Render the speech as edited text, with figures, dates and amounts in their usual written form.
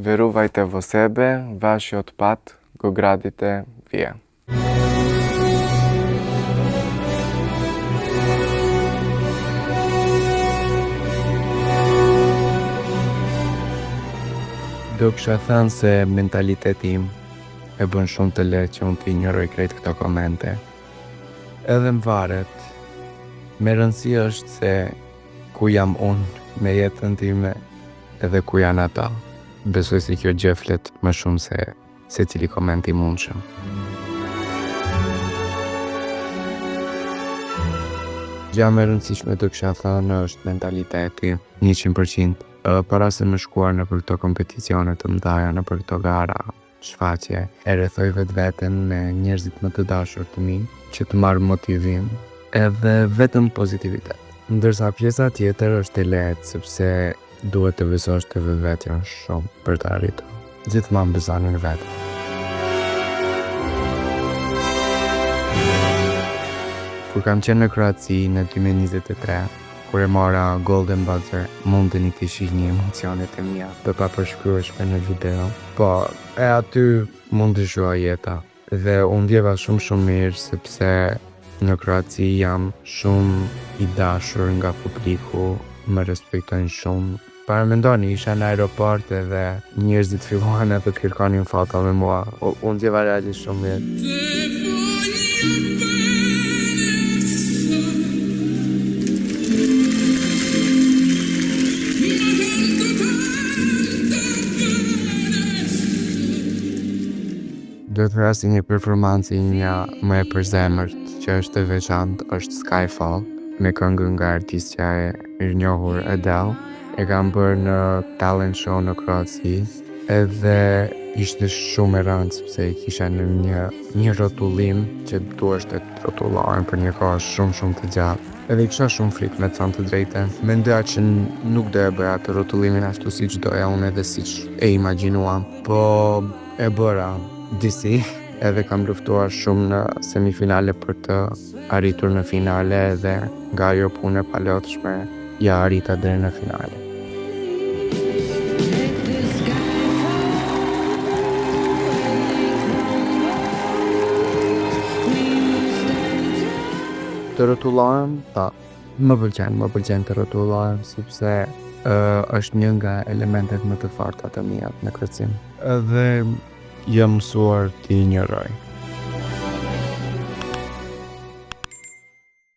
Wyrówajte w sebe wasz odpad, go gradite via. Do kisha thënë se mentaliteti im e bën shumë të lehtë që unë të injoroj krejt këto komente. Edhe më varet, me rëndësi është se ku jam unë me jetën time edhe ku janë ata. Besoj se kjo gjë flet më shumë se cili koment i mundshëm. Gjë më e rëndësishme do kisha thënë është mentaliteti 100%. Para se më shkuar në për këto kompeticione të mëdha, në për këto gara, shfaqje, e rrethoj vetveten me njerëzit më të dashur të mi, që të marr motivim edhe vetëm pozitivitet. Ndërsa pjesa tjetër është e lehtë sepse duhet të besosh te vetvetja shumë për të arritur. Gjithmonë besonin në vetë. Kur kam qenë në Kroaci në 2023, kur e mora Golden Buzzer, mundeni të shihni emocionet e mia të papërshkrueshme në video. Po, e aty mund të shoh jeta. Dhe unë ndjeva shumë mirë sepse në Kroaci jam shumë i dashur nga publiku, më respektojnë shumë. Paramendoni, isha në aeroport edhe njerëzit filluan të kërkonin foto me mua. Unë ndjeva realisht shumë mirë. Do të rasti një performancë një më e përzemërt që është e veçantë është Skyfall me këngën nga artistja e njohur Adele. E kam bërë në talent show në Kroaci edhe ishte shumë e rëndë sepse kisha në një rrotullim që duheshte të rrotullohen për një kohë shumë të gjatë. Edhe kisha shumë frikë me të thënë të drejtën. Mendoja që nuk do e bëja të rrotullimin ashtu siç doja unë edhe siç e imagjinuam, po e bëra disi edhe kam luftuar shumë në semifinale për të arritur në finale edhe nga ajo punë e palotshme ja arrita deri në finale. Të rrotullohem, më pëlqen të rrotullohem sepse është një nga elementet më të forta të mia në kërcim. Edhe jam mësuar t'i injoroj.